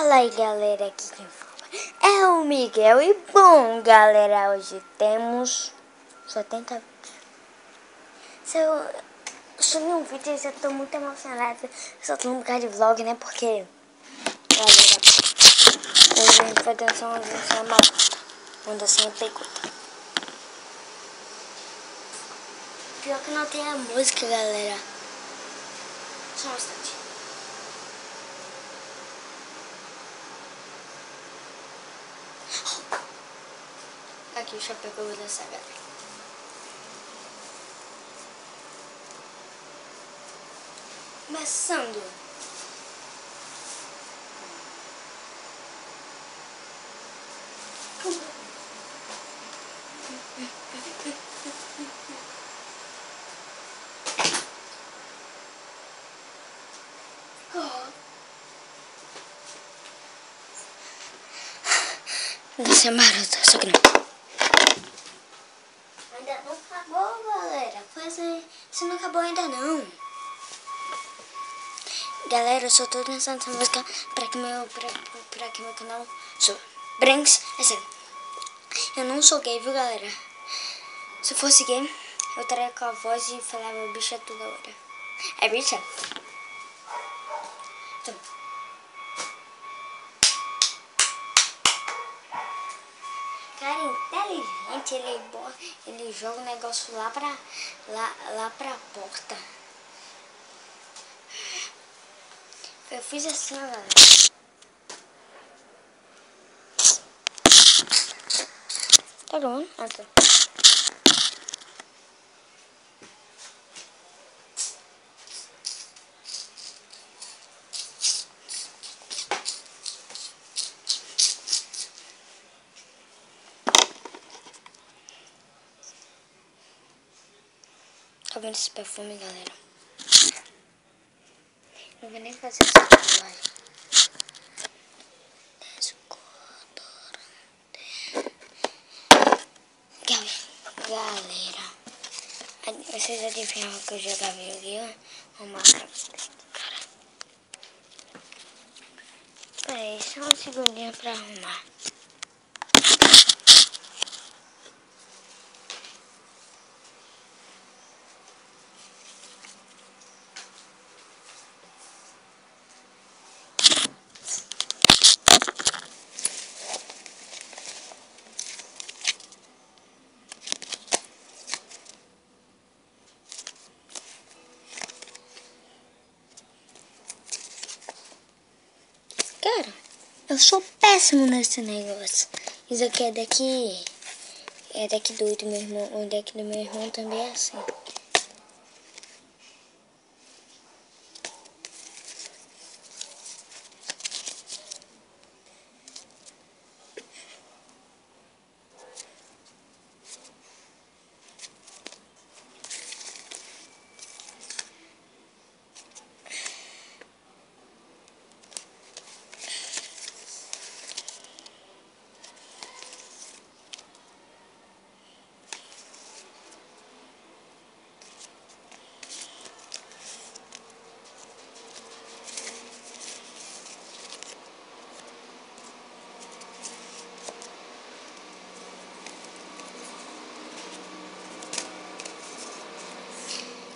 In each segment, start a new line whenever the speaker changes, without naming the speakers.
Fala aí, galera, aqui quem fala é o Miguel. E bom, galera, hoje temos 70. Se eu subi um vídeo e eu tô muito emocionada. Só tô num lugar de vlog, né? Porque, galera, hoje a gente vai dançar uma dancinha maluca. Uma dancinha pecuda. Pior que não tem a música, galera. Só um instante. Aqui o chapéu que eu vou dançar, galera. Começando. Dança marota, só que não. Ainda não acabou, galera. Pois é, isso não acabou ainda não. Galera, eu só tô dançando essa música pra que meu canal suba. Branks, é sério. Eu não sou gay, viu, galera? Se eu fosse gay, eu estaria com a voz e falava bicha toda hora. É bicha? Então. Cara inteligente, ele joga o negócio lá pra porta. Eu fiz assim, ó, galera. Tá bom? Ah, tá. Tá vendo esse perfume, galera? Não vou nem fazer essa tatuagem. Galera, vocês adivinharam que eu jogava Yu-Gi-Oh? Vou mostrar pra vocês, cara. Peraí, só um segundinho pra arrumar. Cara, eu sou péssimo nesse negócio. Isso aqui é daqui. É daqui do meu irmão. O daqui do meu irmão também é assim.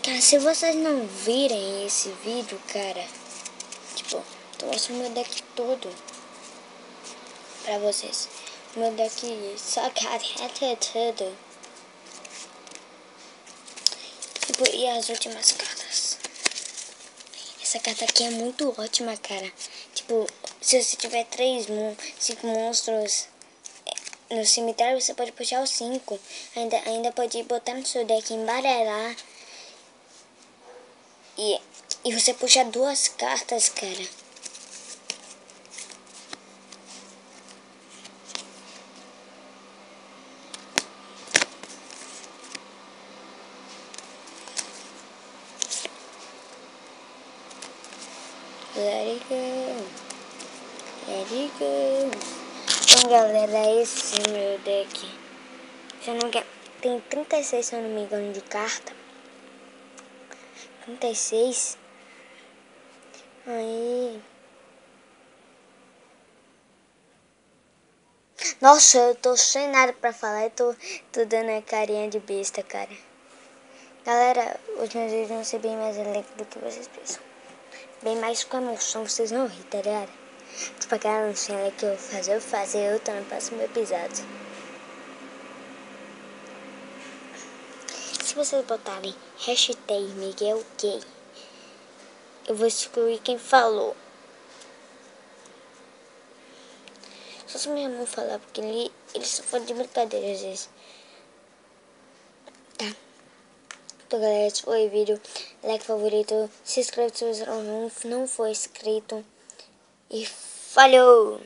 Cara, se vocês não virem esse vídeo, cara, tipo, tô mostrando meu deck todo pra vocês. Meu deck sacado tudo. Tipo, e as últimas cartas. Essa carta aqui é muito ótima, cara. Tipo, se você tiver 5 monstros no cemitério, você pode puxar os 5. Ainda pode botar no seu deck, embaralhar. E você puxa 2 cartas, cara. Let it go. Let it go. Então, galera, esse é meu deck. Se eu não quero, tem 36, se eu não me engano, de carta. 36. Aí. Nossa, eu tô sem nada pra falar e tô dando a carinha de besta, cara. Galera, os meus vídeos vão ser bem mais alegres do que vocês pensam. Bem mais com emoção, vocês não rir, tá ligado? Tipo aquela dancinha que eu fazer, eu tô no próximo episódio. Se vocês botarem hashtag Miguel Gay, eu vou excluir quem falou. Só se meu irmão falar, porque ele só fala de brincadeira às vezes. Tá. Então galera, esse foi o vídeo. Like, favorito, se inscreve se você não for inscrito. E falhou!